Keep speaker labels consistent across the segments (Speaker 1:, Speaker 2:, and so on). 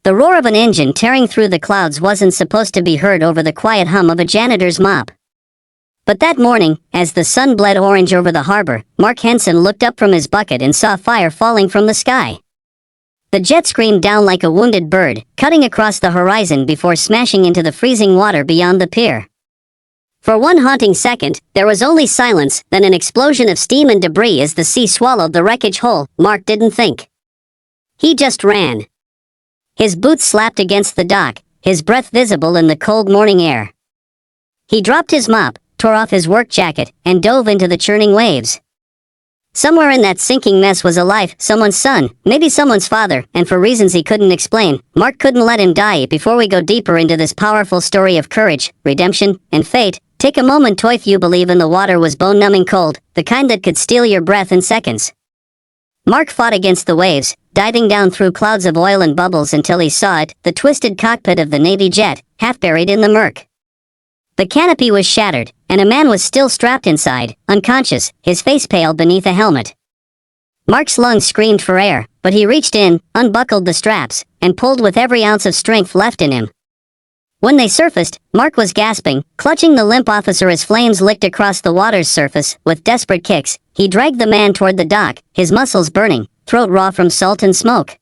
Speaker 1: The roar of an engine tearing through the clouds wasn't supposed to be heard over the quiet hum of a janitor's mop. But that morning, as the sun bled orange over the harbor, Mark Henson looked up from his bucket and saw fire falling from the sky. The jet screamed down like a wounded bird, cutting across the horizon before smashing into the freezing water beyond the pier. For one haunting second, there was only silence, then an explosion of steam and debris as the sea swallowed the wreckage whole. Mark didn't think. He just ran. His boots slapped against the dock, his breath visible in the cold morning air. He dropped his mop, tore off his work jacket, and dove into the churning waves. Somewhere in that sinking mess was a life, someone's son, maybe someone's father, and for reasons he couldn't explain, Mark couldn't let him die. Before we go deeper into this powerful story of courage, redemption, and fate, take a moment to if you believe in the water was bone-numbing cold, the kind that could steal your breath in seconds. Mark fought against the waves, diving down through clouds of oil and bubbles until he saw it, the twisted cockpit of the Navy jet, half buried in the murk. The canopy was shattered, and a man was still strapped inside, unconscious, his face pale beneath a helmet. Mark's lungs screamed for air, but he reached in, unbuckled the straps, and pulled with every ounce of strength left in him. When they surfaced, Mark was gasping, clutching the limp officer as flames licked across the water's surface. With desperate kicks, he dragged the man toward the dock, his muscles burning, throat raw from salt and smoke.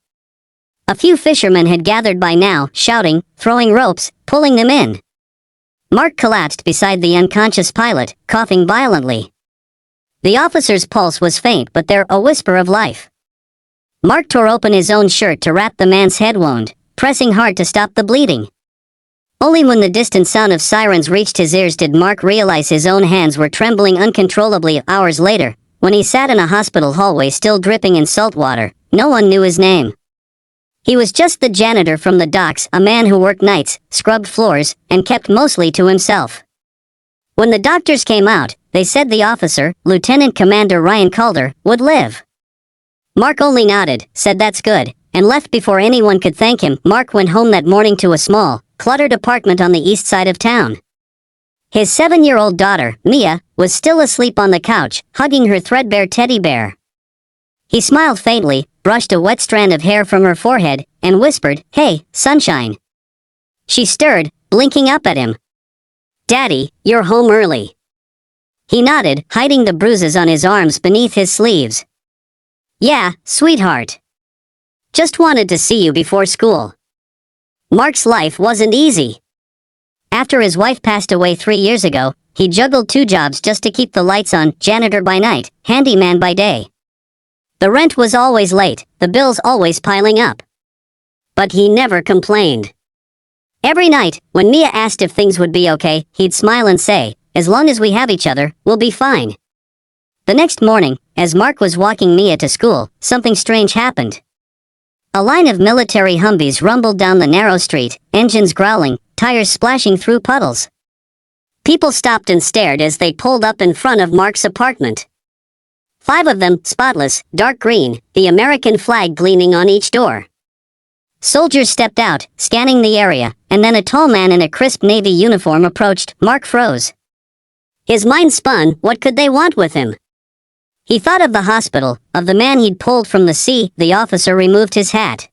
Speaker 1: A few fishermen had gathered by now, shouting, throwing ropes, pulling them in. Mark collapsed beside the unconscious pilot, coughing violently. The officer's pulse was faint but there, a whisper of life. Mark tore open his own shirt to wrap the man's head wound, pressing hard to stop the bleeding. Only when the distant sound of sirens reached his ears did Mark realize his own hands were trembling uncontrollably. Hours later, when he sat in a hospital hallway still dripping in salt water, no one knew his name. He was just the janitor from the docks, a man who worked nights, scrubbed floors, and kept mostly to himself. When the doctors came out, they said the officer, Lieutenant Commander Ryan Calder, would live. Mark only nodded, said that's good, and left before anyone could thank him. Mark went home that morning to a small, cluttered apartment on the east side of town. His 7-year-old daughter, Mia, was still asleep on the couch, hugging her threadbare teddy bear. He smiled faintly, brushed a wet strand of hair from her forehead, and whispered, "Hey, sunshine." She stirred, blinking up at him. "Daddy, you're home early." He nodded, hiding the bruises on his arms beneath his sleeves. "Yeah, sweetheart. Just wanted to see you before school." Mark's life wasn't easy. After his wife passed away 3 years ago, he juggled 2 jobs just to keep the lights on, janitor by night, handyman by day. The rent was always late, the bills always piling up. But he never complained. Every night, when Mia asked if things would be okay, he'd smile and say, "As long as we have each other, we'll be fine." The next morning, as Mark was walking Mia to school, something strange happened. A line of military Humvees rumbled down the narrow street, engines growling, tires splashing through puddles. People stopped and stared as they pulled up in front of Mark's apartment. 5 of them, spotless, dark green, the American flag gleaming on each door. Soldiers stepped out, scanning the area, and then a tall man in a crisp Navy uniform approached. Mark froze. His mind spun, what could they want with him? He thought of the hospital, of the man he'd pulled from the sea. The officer removed his hat.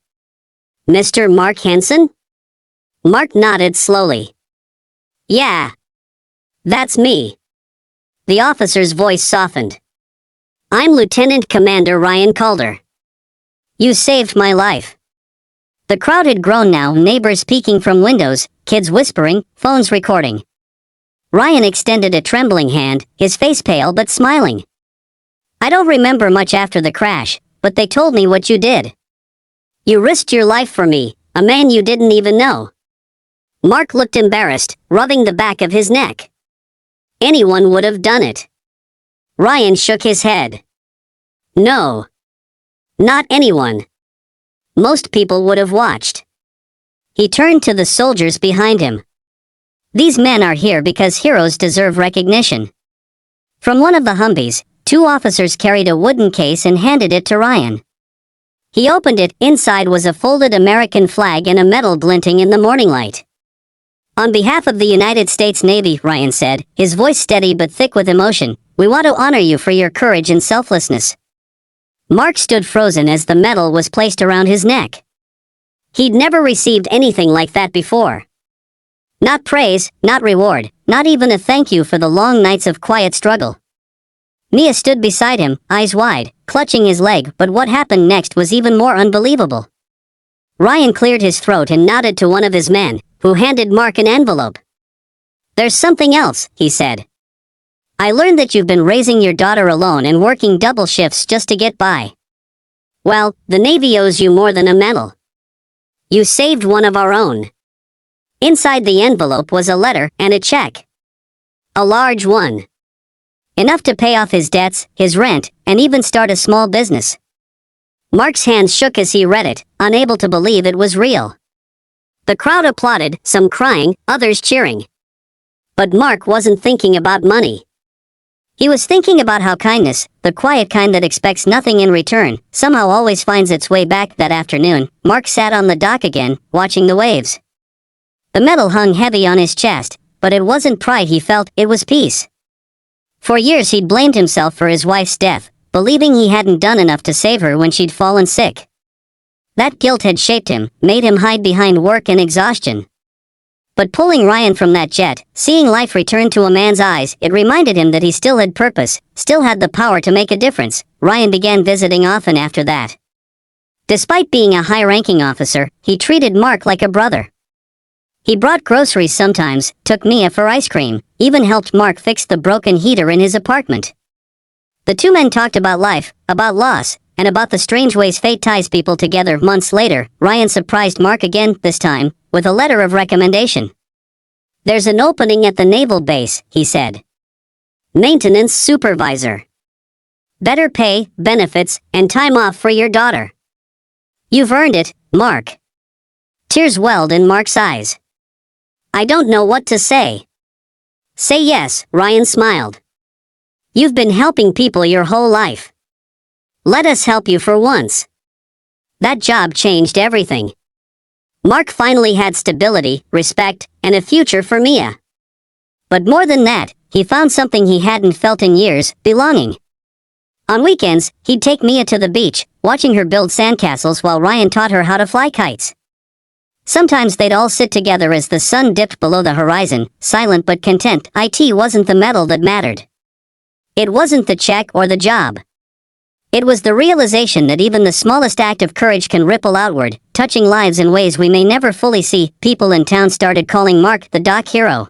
Speaker 1: "Mr. Mark Henson?" Mark nodded slowly. "Yeah. That's me." The officer's voice softened. "I'm Lieutenant Commander Ryan Calder. You saved my life." The crowd had grown now, neighbors peeking from windows, kids whispering, phones recording. Ryan extended a trembling hand, his face pale but smiling. "I don't remember much after the crash, but they told me what you did. You risked your life for me, a man you didn't even know." Mark looked embarrassed, rubbing the back of his neck. "Anyone would have done it." Ryan shook his head. "No. Not anyone. Most people would have watched." He turned to the soldiers behind him. "These men are here because heroes deserve recognition." From one of the Humvees, 2 officers carried a wooden case and handed it to Ryan. He opened it. Inside was a folded American flag and a medal glinting in the morning light. "On behalf of the United States Navy," Ryan said, his voice steady but thick with emotion, "we want to honor you for your courage and selflessness." Mark stood frozen as the medal was placed around his neck. He'd never received anything like that before. Not praise, not reward, not even a thank you for the long nights of quiet struggle. Mia stood beside him, eyes wide, clutching his leg, but what happened next was even more unbelievable. Ryan cleared his throat and nodded to one of his men, who handed Mark an envelope. "There's something else," he said. "I learned that you've been raising your daughter alone and working double shifts just to get by. Well, the Navy owes you more than a medal. You saved one of our own." Inside the envelope was a letter and a check. A large one. Enough to pay off his debts, his rent, and even start a small business. Mark's hands shook as he read it, unable to believe it was real. The crowd applauded, some crying, others cheering. But Mark wasn't thinking about money. He was thinking about how kindness, the quiet kind that expects nothing in return, somehow always finds its way back. That afternoon, Mark sat on the dock again, watching the waves. The medal hung heavy on his chest, but it wasn't pride he felt, it was peace. For years he'd blamed himself for his wife's death, believing he hadn't done enough to save her when she'd fallen sick. That guilt had shaped him, made him hide behind work and exhaustion. But pulling Ryan from that jet, seeing life return to a man's eyes, it reminded him that he still had purpose, still had the power to make a difference. Ryan began visiting often after that. Despite being a high-ranking officer, he treated Mark like a brother. He brought groceries sometimes, took Mia for ice cream, even helped Mark fix the broken heater in his apartment. The two men talked about life, about loss, and about the strange ways fate ties people together. Months later, Ryan surprised Mark again, this time, with a letter of recommendation. "There's an opening at the naval base," he said. "Maintenance supervisor. Better pay, benefits, and time off for your daughter. You've earned it, Mark." Tears welled in Mark's eyes. "I don't know what to say." "Say yes," Ryan smiled. "You've been helping people your whole life. Let us help you for once." That job changed everything. Mark finally had stability, respect, and a future for Mia. But more than that, he found something he hadn't felt in years, belonging. On weekends, he'd take Mia to the beach, watching her build sandcastles while Ryan taught her how to fly kites. Sometimes they'd all sit together as the sun dipped below the horizon, silent but content. It wasn't the medal that mattered. It wasn't the check or the job. It was the realization that even the smallest act of courage can ripple outward, touching lives in ways we may never fully see. People in town started calling Mark the dock hero.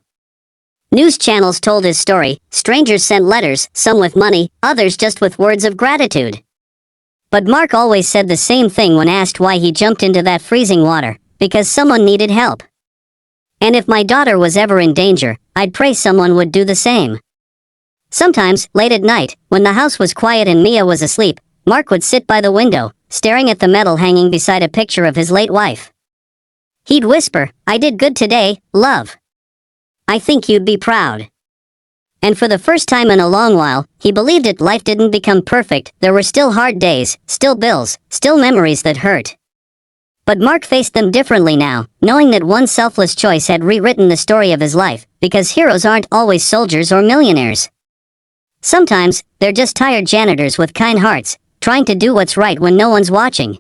Speaker 1: News channels told his story, strangers sent letters, some with money, others just with words of gratitude. But Mark always said the same thing when asked why he jumped into that freezing water: because someone needed help. And if my daughter was ever in danger, I'd pray someone would do the same. Sometimes, late at night, when the house was quiet and Mia was asleep, Mark would sit by the window, staring at the medal hanging beside a picture of his late wife. He'd whisper, "I did good today, love. I think you'd be proud." And for the first time in a long while, he believed it. Life didn't become perfect. There were still hard days, still bills, still memories that hurt. But Mark faced them differently now, knowing that one selfless choice had rewritten the story of his life, because heroes aren't always soldiers or millionaires. Sometimes, they're just tired janitors with kind hearts, trying to do what's right when no one's watching.